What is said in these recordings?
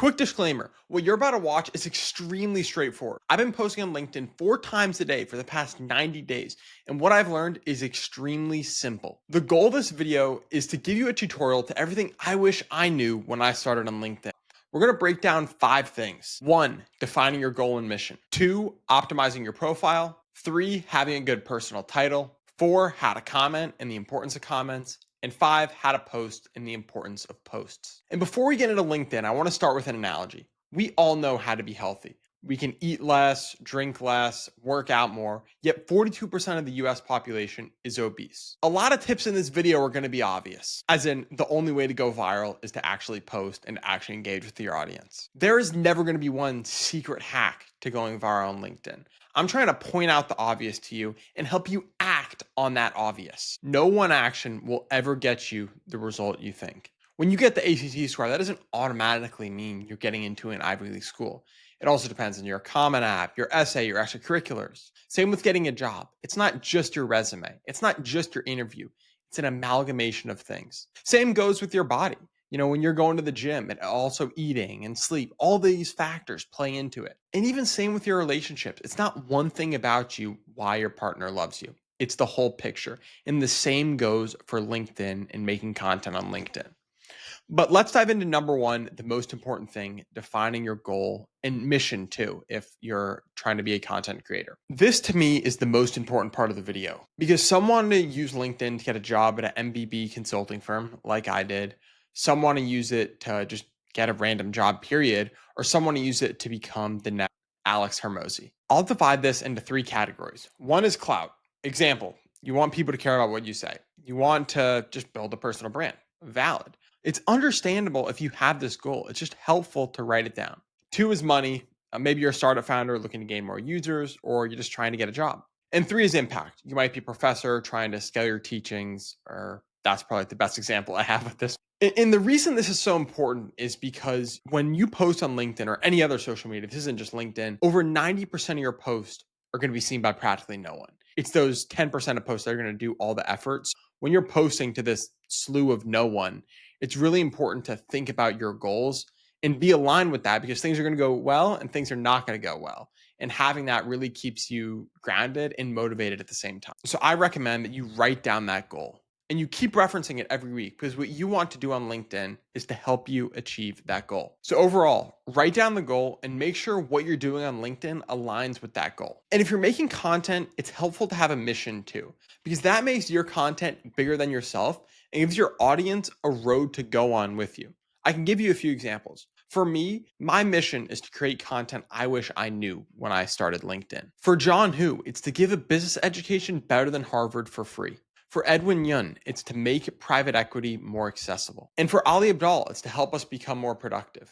Quick disclaimer, what you're about to watch is extremely straightforward. I've been posting on LinkedIn 4 times a day for the past 90 days, and what I've learned is extremely simple. The goal of this video is to give you a tutorial to everything I wish I knew when I started on LinkedIn. We're going to break down 5 things. 1, defining your goal and mission. 2, optimizing your profile. 3, having a good personal title. 4, how to comment and the importance of comments. And 5, how to post and the importance of posts. And before we get into LinkedIn, I want to start with an analogy. We all know how to be healthy. We can eat less, drink less, work out more, yet 42% of the US population is obese. A lot of tips in this video are going to be obvious, as in the only way to go viral is to actually post and actually engage with your audience. There is never going to be one secret hack to going viral on LinkedIn. I'm trying to point out the obvious to you and help you act on that obvious. No one action will ever get you the result you think. When you get the ACT score, that doesn't automatically mean you're getting into an Ivy League school. It also depends on your Common App, your essay, your extracurriculars. Same with getting a job. It's not just your resume. It's not just your interview. It's an amalgamation of things. Same goes with your body. You know, when you're going to the gym and also eating and sleep, all these factors play into it. And even same with your relationships. It's not one thing about you why your partner loves you. It's the whole picture. And the same goes for LinkedIn and making content on LinkedIn. But let's dive into number 1, the most important thing, defining your goal and mission too, if you're trying to be a content creator. This to me is the most important part of the video because some want to use LinkedIn to get a job at an MBB consulting firm like I did. Some want to use it to just get a random job, period, or some want to use it to become the next Alex Hermosi. I'll divide this into 3 categories. 1 is clout. Example, you want people to care about what you say. You want to just build a personal brand. Valid. It's understandable if you have this goal. It's just helpful to write it down. 2 is money. Maybe you're a startup founder looking to gain more users, or you're just trying to get a job. And 3 is impact. You might be a professor trying to scale your teachings, or that's probably the best example I have with this. And the reason this is so important is because when you post on LinkedIn or any other social media, this isn't just LinkedIn, over 90% of your posts are going to be seen by practically no one. It's those 10% of posts that are going to do all the efforts. When you're posting to this slew of no one, it's really important to think about your goals and be aligned with that because things are going to go well and things are not going to go well. And having that really keeps you grounded and motivated at the same time. So I recommend that you write down that goal and you keep referencing it every week because what you want to do on LinkedIn is to help you achieve that goal. So overall, write down the goal and make sure what you're doing on LinkedIn aligns with that goal. And if you're making content, it's helpful to have a mission too, because that makes your content bigger than yourself and gives your audience a road to go on with you. I can give you a few examples. For me, my mission is to create content I wish I knew when I started LinkedIn. For John Hu, it's to give a business education better than Harvard for free. For Edwin Yun, it's to make private equity more accessible. And for Ali Abdal, it's to help us become more productive.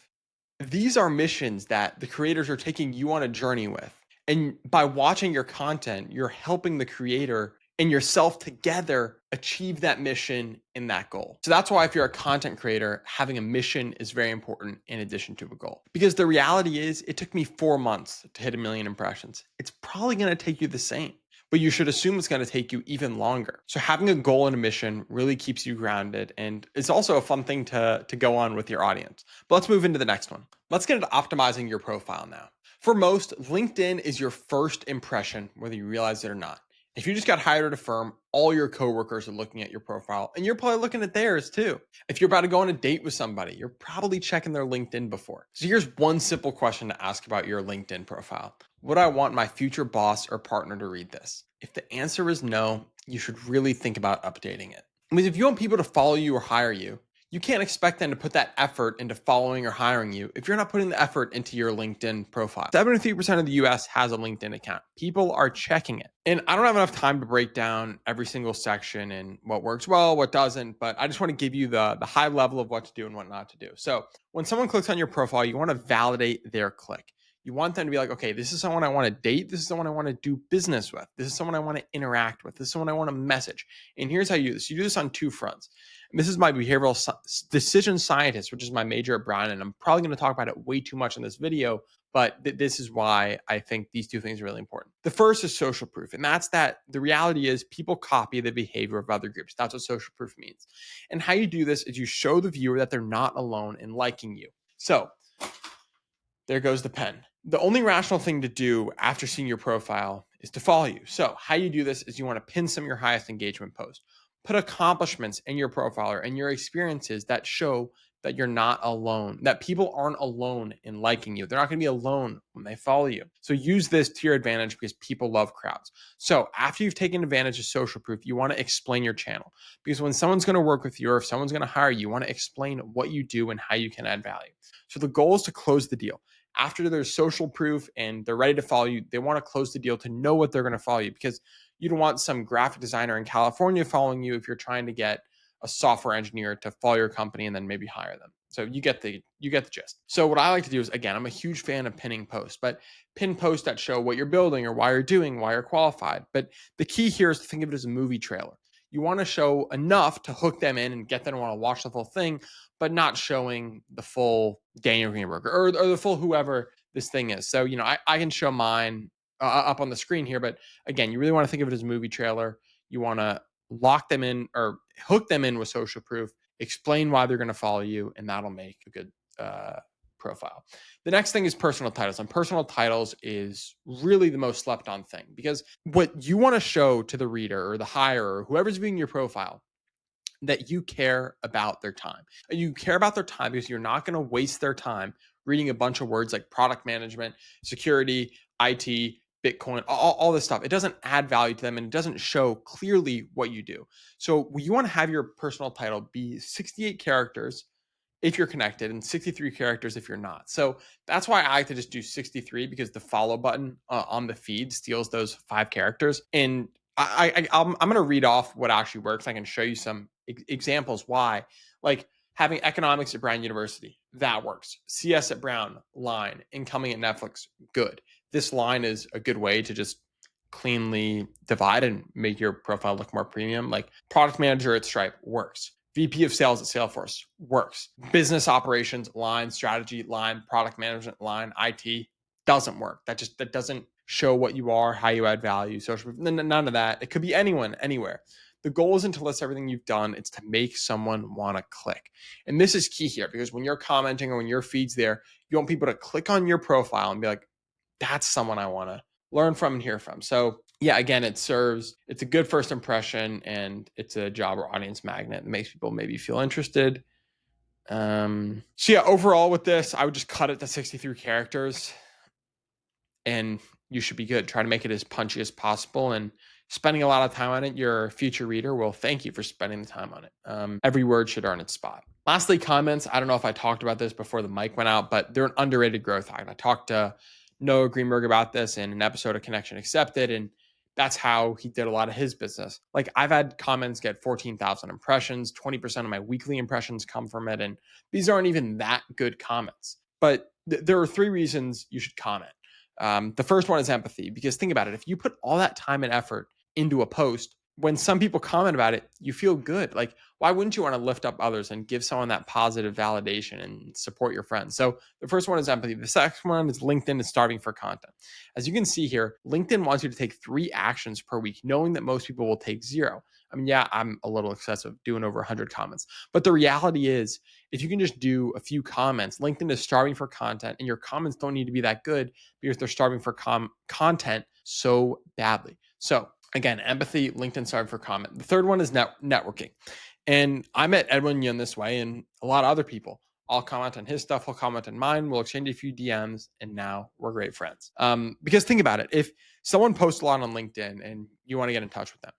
These are missions that the creators are taking you on a journey with. And by watching your content, you're helping the creator and yourself together achieve that mission and that goal. So that's why if you're a content creator, having a mission is very important in addition to a goal. Because the reality is it took me 4 months to hit 1 million impressions. It's probably going to take you the same, but you should assume it's going to take you even longer. So having a goal and a mission really keeps you grounded, and it's also a fun thing to go on with your audience. But let's move into the next one. Let's get into optimizing your profile now. For most, LinkedIn is your first impression, whether you realize it or not. If you just got hired at a firm, all your coworkers are looking at your profile and you're probably looking at theirs too. If you're about to go on a date with somebody, you're probably checking their LinkedIn before. So here's one simple question to ask about your LinkedIn profile. Would I want my future boss or partner to read this? If the answer is no, you should really think about updating it. I mean, if you want people to follow you or hire you, you can't expect them to put that effort into following or hiring you if you're not putting the effort into your LinkedIn profile. 73% of the US has a LinkedIn account. People are checking it. And I don't have enough time to break down every single section and what works well, what doesn't, but I just want to give you the high level of what to do and what not to do. So when someone clicks on your profile, you want to validate their click. You want them to be like, okay, this is someone I want to date. This is someone I want to do business with. This is someone I want to interact with. This is someone I want to message. And here's how you do this. You do this on 2 fronts. And this is my behavioral decision scientist, which is my major at Brown. And I'm probably going to talk about it way too much in this video, but this is why I think these 2 things are really important. The first is social proof. And that's that the reality is people copy the behavior of other groups. That's what social proof means. And how you do this is you show the viewer that they're not alone in liking you. So there goes the pen. The only rational thing to do after seeing your profile is to follow you. So how you do this is you want to pin some of your highest engagement posts. Put accomplishments in your profile and your experiences that show that you're not alone, that people aren't alone in liking you. They're not going to be alone when they follow you. So use this to your advantage because people love crowds. So after you've taken advantage of social proof, you want to explain your channel, because when someone's going to work with you or if someone's going to hire you, you want to explain what you do and how you can add value. So the goal is to close the deal. After there's social proof and they're ready to follow you, they want to close the deal to know what they're going to follow you, because you don't want some graphic designer in California following you if you're trying to get a software engineer to follow your company and then maybe hire them. So you get the gist. So what I like to do is, again, I'm a huge fan of pinning posts, but pin posts that show what you're building or why you're doing, why you're qualified. But the key here is to think of it as a movie trailer. You want to show enough to hook them in and get them to want to watch the full thing, but not showing the full Daniel Greenberg or the full whoever this thing is. So, I can show mine up on the screen here, but again, you really want to think of it as a movie trailer. You want to lock them in or hook them in with social proof, explain why they're going to follow you, and that'll make a good profile. The next thing is personal titles, and personal titles is really the most slept on thing, because what you want to show to the reader or the hire or whoever's viewing your profile, that you care about their time. And you care about their time because you're not going to waste their time reading a bunch of words like product management, security, IT, Bitcoin, all this stuff. It doesn't add value to them and it doesn't show clearly what you do. So you want to have your personal title be 68 characters if you're connected and 63 characters if you're not. So that's why I like to just do 63, because the follow button on the feed steals those 5 characters. And I'm going to read off what actually works. I can show you some examples why. Like having economics at Brown University, that works. CS at Brown, line. Incoming at Netflix, good. This line is a good way to just cleanly divide and make your profile look more premium. Like product manager at Stripe, works. VP of sales at Salesforce, works. Business operations, line. Strategy, line. Product management, line. IT, doesn't work. That doesn't show what you are, how you add value. Social, none of that. It could be anyone, anywhere. The goal isn't to list everything you've done. It's to make someone want to click. And this is key here, because when you're commenting or when your feed's there, you want people to click on your profile and be like, that's someone I want to learn from and hear from. So yeah, again, it's a good first impression, and it's a job or audience magnet that makes people maybe feel interested. So yeah, overall with this, I would just cut it to 63 characters and you should be good. Try to make it as punchy as possible, and spending a lot of time on it, your future reader will thank you for spending the time on it. Every word should earn its spot. Lastly, comments. I don't know if I talked about this before the mic went out, but they're an underrated growth hack. I talked to Noah Greenberg about this in an episode of Connection Accepted, and that's how he did a lot of his business. Like I've had comments get 14,000 impressions, 20% of my weekly impressions come from it. And these aren't even that good comments, but there are 3 reasons you should comment. The first one is empathy, because think about it. If you put all that time and effort into a post, when some people comment about it, you feel good. Like, why wouldn't you want to lift up others and give someone that positive validation and support your friends? So the first one is empathy. The second one is LinkedIn is starving for content. As you can see here, LinkedIn wants you to take 3 actions per week, knowing that most people will take 0. I mean, yeah, I'm a little excessive doing over 100 comments, but the reality is, if you can just do a few comments, LinkedIn is starving for content, and your comments don't need to be that good because they're starving for content so badly. So again, empathy, LinkedIn starving for comment. The third one is networking. And I met Edwin Yun this way, and a lot of other people. I'll comment on his stuff, he'll comment on mine, we'll exchange a few DMs, and now we're great friends. Because think about it. If someone posts a lot on LinkedIn and you want to get in touch with them,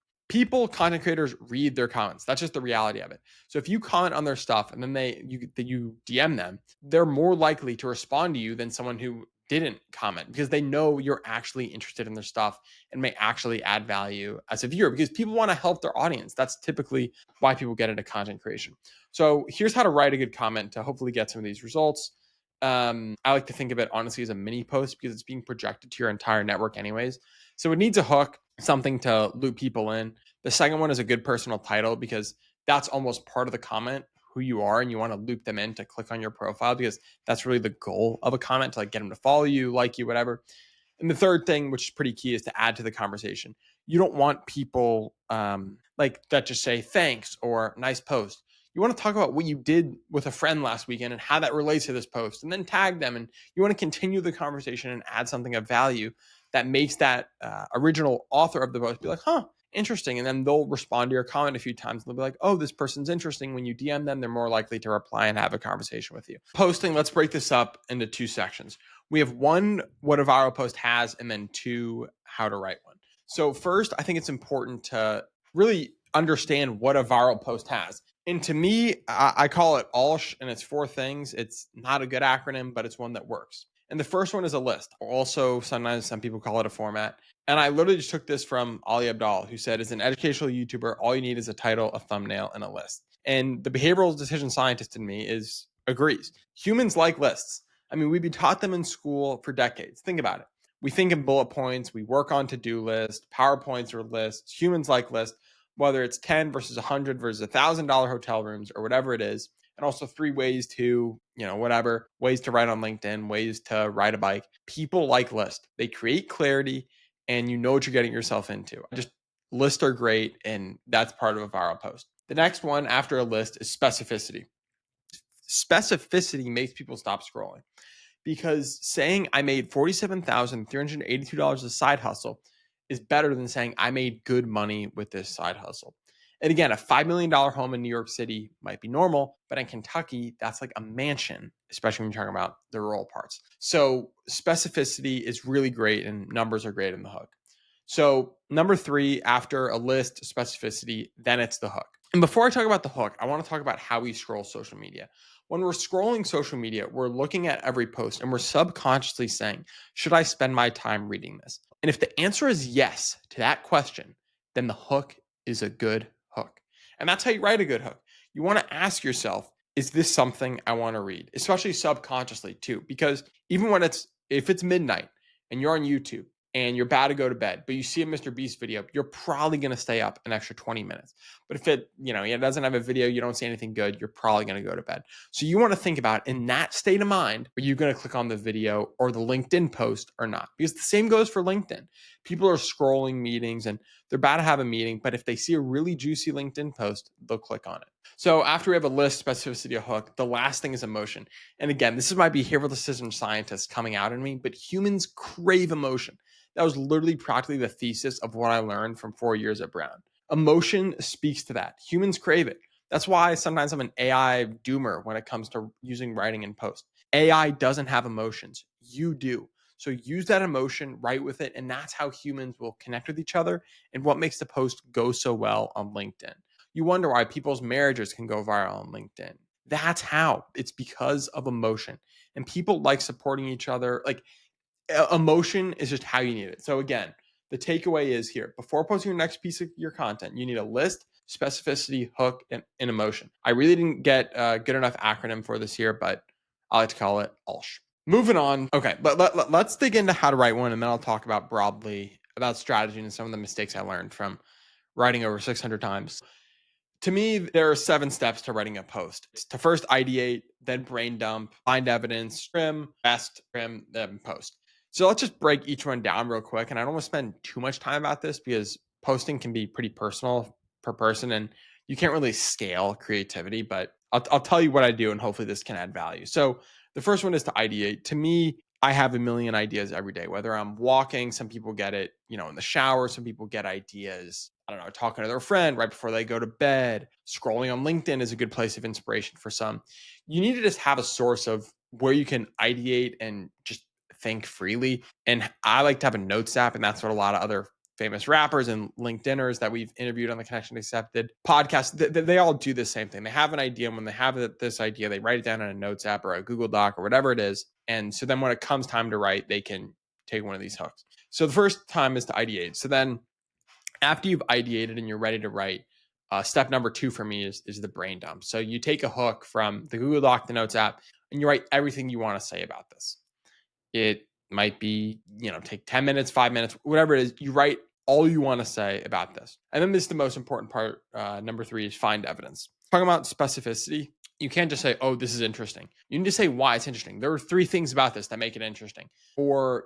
content creators read their comments. That's just the reality of it. So if you comment on their stuff and then you DM them, they're more likely to respond to you than someone who didn't comment, because they know you're actually interested in their stuff and may actually add value as a viewer, because people want to help their audience. That's typically why people get into content creation. So here's how to write a good comment to hopefully get some of these results. I like to think of it honestly as a mini post, because it's being projected to your entire network anyways. So it needs a hook, something to loop people in. The second one is a good personal title, because that's almost part of the comment, who you are, and you want to loop them in to click on your profile, because that's really the goal of a comment, to like get them to follow you, like you, whatever. And the third thing, which is pretty key, is to add to the conversation. You don't want people like that just say thanks or nice post. You want to talk about what you did with a friend last weekend and how that relates to this post, and then tag them. And you want to continue the conversation and add something of value that makes that original author of the post be like, huh, interesting. And then they'll respond to your comment a few times. And they'll be like, oh, this person's interesting. When you DM them, they're more likely to reply and have a conversation with you. Posting, let's break this up into two sections. We have one, what a viral post has, and then two, how to write one. So first, I think it's important to really understand what a viral post has. And to me, I call it ALSH, and it's four things. It's not a good acronym, but it's one that works. And the first one is a list. Also, sometimes some people call it a format. And I literally just took this from Ali Abdaal, who said, as an educational YouTuber, all you need is a title, a thumbnail, and a list. And the behavioral decision scientist in me agrees. Humans like lists. I mean, we've been taught them in school for decades. Think about it. We think in bullet points. We work on to-do lists. PowerPoints are lists. Humans like lists, whether it's 10 versus 100 versus $1,000 hotel rooms or whatever it is. And also 3 ways to, whatever, ways to write on LinkedIn, ways to ride a bike. People like lists. They create clarity and you know what you're getting yourself into. Just lists are great, and that's part of a viral post. The next one after a list is specificity. Specificity makes people stop scrolling, because saying I made $47,382 a side hustle is better than saying I made good money with this side hustle. And again, a $5 million home in New York City might be normal, but in Kentucky, that's like a mansion, especially when you're talking about the rural parts. So specificity is really great, and numbers are great in the hook. So number 3, after a list, specificity, then it's the hook. And before I talk about the hook, I want to talk about how we scroll social media. When we're scrolling social media, we're looking at every post and we're subconsciously saying, should I spend my time reading this? And if the answer is yes to that question, then the hook is a good hook. And that's how you write a good hook. You want to ask yourself, is this something I want to read? Especially subconsciously too, because even if it's midnight and you're on YouTube and you're about to go to bed, but you see a Mr. Beast video, you're probably going to stay up an extra 20 minutes. But if it doesn't have a video, you don't see anything good, you're probably going to go to bed. So you want to think about, in that state of mind, are you going to click on the video or the LinkedIn post or not? Because the same goes for LinkedIn. People are scrolling meetings and they're about to have a meeting, but if they see a really juicy LinkedIn post, they'll click on it. So after we have a list, specificity, a hook, the last thing is emotion. And again, this is my behavioral decision scientist coming out in me, but humans crave emotion. That was literally practically the thesis of what I learned from 4 years at Brown. Emotion speaks to that. Humans crave it. That's why sometimes I'm an AI doomer when it comes to using writing in post. AI doesn't have emotions. You do. So use that emotion, write with it, and that's how humans will connect with each other, and what makes the post go so well on LinkedIn. You wonder why people's marriages can go viral on LinkedIn. That's how. It's because of emotion. And people like supporting each other. Like, emotion is just how you need it. So again, the takeaway is here: before posting your next piece of your content, you need a list, specificity, hook, and emotion. I really didn't get a good enough acronym for this here, but I like to call it ALSH. Moving on. Okay, let's dig into how to write one, and then I'll talk about broadly about strategy and some of the mistakes I learned from writing over 600 times. To me, there are 7 steps to writing a post. It's to first ideate, then brain dump, find evidence, trim, rest, trim, then post. So let's just break each one down real quick. And I don't want to spend too much time about this because posting can be pretty personal per person and you can't really scale creativity, but I'll tell you what I do and hopefully this can add value. So the first one is to ideate. To me, I have a million ideas every day, whether I'm walking, some people get it, in the shower, some people get ideas, I don't know, talking to their friend right before they go to bed. Scrolling on LinkedIn is a good place of inspiration for some. You need to just have a source of where you can ideate and just think freely. And I like to have a notes app, and that's what a lot of other famous rappers and LinkedIners that we've interviewed on the Connection Accepted podcast, they all do the same thing. They have an idea, and when they have this idea, they write it down in a notes app or a Google Doc or whatever it is. And so then when it comes time to write, they can take one of these hooks. So the first time is to ideate. So then after you've ideated and you're ready to write, step number 2 for me is the brain dump. So you take a hook from the Google Doc, the notes app, and you write everything you want to say about this. It might be, take 10 minutes, 5 minutes, whatever it is. You write all you want to say about this. And then this is the most important part. Number 3 is find evidence. Talking about specificity, you can't just say, oh, this is interesting. You need to say why it's interesting. There are 3 things about this that make it interesting. Or,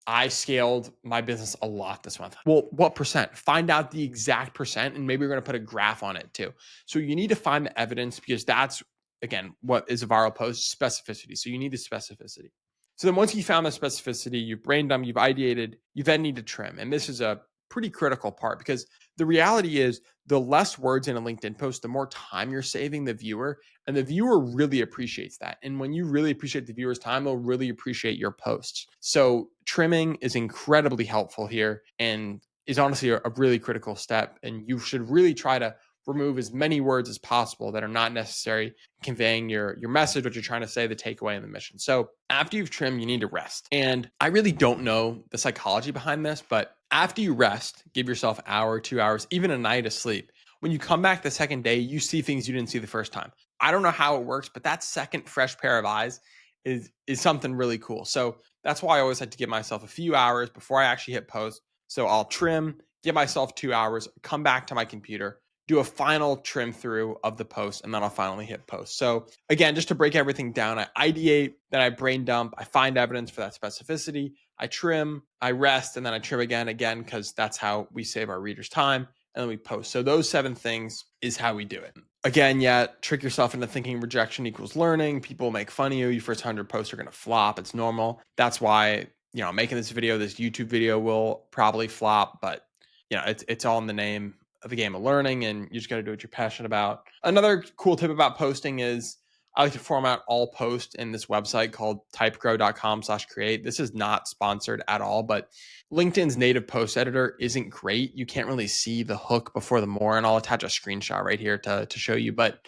I scaled my business a lot this month. Well, what percent? Find out the exact percent, and maybe we're going to put a graph on it too. So you need to find the evidence, because that's, again, what is a viral post? Specificity. So you need the specificity. So then once you found the specificity, you've brain dumped, you've ideated, you then need to trim. And this is a pretty critical part, because the reality is the less words in a LinkedIn post, the more time you're saving the viewer. And the viewer really appreciates that. And when you really appreciate the viewer's time, they'll really appreciate your posts. So trimming is incredibly helpful here, and is honestly a really critical step. And you should really try to remove as many words as possible that are not necessary, conveying your message, what you're trying to say, the takeaway, and the mission. So after you've trimmed, you need to rest. And I really don't know the psychology behind this, but after you rest, give yourself an hour, 2 hours, even a night of sleep. When you come back the second day, you see things you didn't see the first time. I don't know how it works, but that second fresh pair of eyes is something really cool. So that's why I always like to give myself a few hours before I actually hit post. So I'll trim, give myself 2 hours, come back to my computer, do a final trim through of the post, and then I'll finally hit post. So again, just to break everything down, I ideate, then I brain dump, I find evidence for that specificity, I trim, I rest, and then I trim again, because that's how we save our readers time, and then we post. So those 7 things is how we do it. Again, trick yourself into thinking rejection equals learning. People make fun of you. Your first 100 posts are going to flop. It's normal. That's why, I'm making this video. This YouTube video will probably flop, but it's all in the name of the game of learning, and you just got to do what you're passionate about. Another cool tip about posting is I like to format all posts in this website called typegrow.com/create. This is not sponsored at all, but LinkedIn's native post editor isn't great. You can't really see the hook before the more, and I'll attach a screenshot right here to show you. But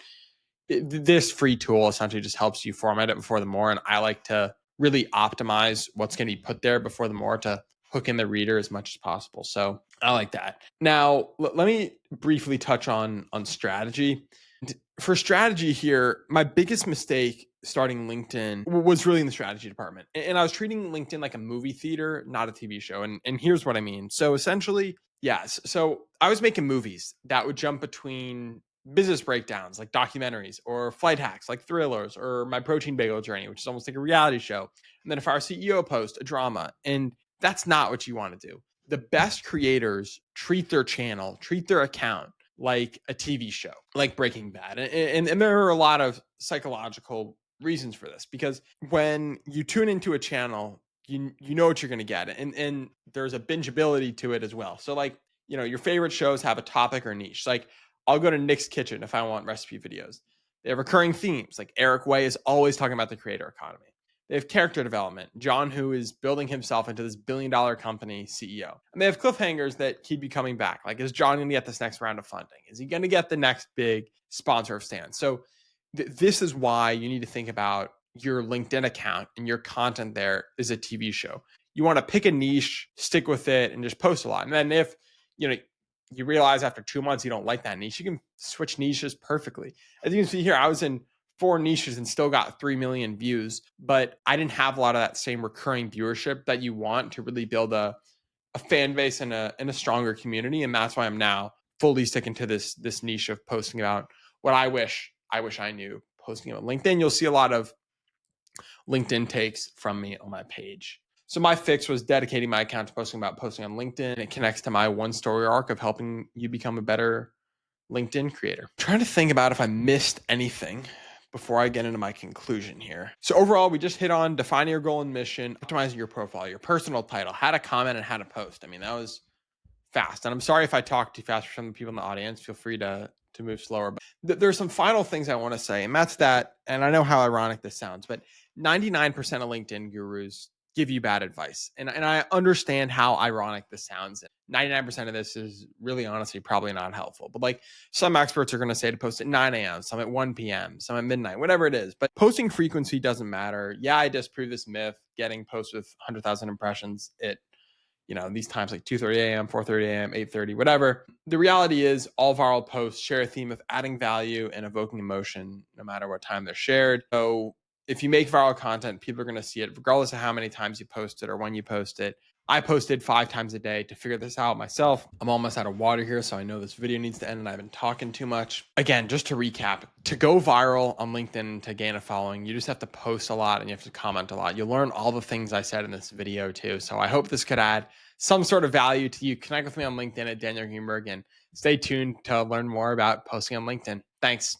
this free tool essentially just helps you format it before the more, and I like to really optimize what's going to be put there before the more to hook in the reader as much as possible. So I like that. Now, let me briefly touch on strategy. For strategy here, my biggest mistake starting LinkedIn was really in the strategy department. And I was treating LinkedIn like a movie theater, not a TV show. And here's what I mean. So essentially, yes. So I was making movies that would jump between business breakdowns like documentaries, or flight hacks like thrillers, or my protein bagel journey, which is almost like a reality show. And then if our CEO post, a drama. And that's not what you want to do. The best creators treat their channel, treat their account like a TV show, like Breaking Bad. And there are a lot of psychological reasons for this, because when you tune into a channel, you know what you're going to get. And there's a bingeability to it as well. So like, your favorite shows have a topic or niche. Like I'll go to Nick's Kitchen if I want recipe videos. They have recurring themes. Like Eric Way is always talking about the creator economy. They have character development. John, who is building himself into this billion-dollar company CEO. And they have cliffhangers that keep you coming back. Like, is John going to get this next round of funding? Is he going to get the next big sponsor of Stan? So this is why you need to think about your LinkedIn account, and your content there is a TV show. You want to pick a niche, stick with it, and just post a lot. And then if you realize after 2 months you don't like that niche, you can switch niches perfectly. As you can see here, I was in 4 niches and still got 3 million views, but I didn't have a lot of that same recurring viewership that you want to really build a fan base and a stronger community. And that's why I'm now fully sticking to this niche of posting about what I wish I knew, posting about LinkedIn. You'll see a lot of LinkedIn takes from me on my page. So my fix was dedicating my account to posting on LinkedIn. It connects to my 1 story arc of helping you become a better LinkedIn creator. I'm trying to think about if I missed anything before I get into my conclusion here. So overall, we just hit on defining your goal and mission, optimizing your profile, your personal title, how to comment, and how to post. I mean, that was fast. And I'm sorry if I talk too fast for some of the people in the audience. Feel free to move slower. But there's some final things I want to say, and that's that. And I know how ironic this sounds, but 99% of LinkedIn gurus give you bad advice. And I understand how ironic this sounds. 99% of this is really honestly probably not helpful. But like some experts are going to say to post at 9 a.m., some at 1 p.m., some at midnight, whatever it is. But posting frequency doesn't matter. Yeah, I disprove this myth. Getting posts with 100,000 impressions, these times like 2:30 a.m., 4:30 a.m., 8:30, whatever. The reality is all viral posts share a theme of adding value and evoking emotion no matter what time they're shared. So if you make viral content, people are going to see it regardless of how many times you post it or when you post it. I posted 5 times a day to figure this out myself. I'm almost out of water here, so I know this video needs to end and I've been talking too much. Again, just to recap, to go viral on LinkedIn, to gain a following, you just have to post a lot and you have to comment a lot. You'll learn all the things I said in this video too. So I hope this could add some sort of value to you. Connect with me on LinkedIn at Daniel Greenberg and stay tuned to learn more about posting on LinkedIn. Thanks.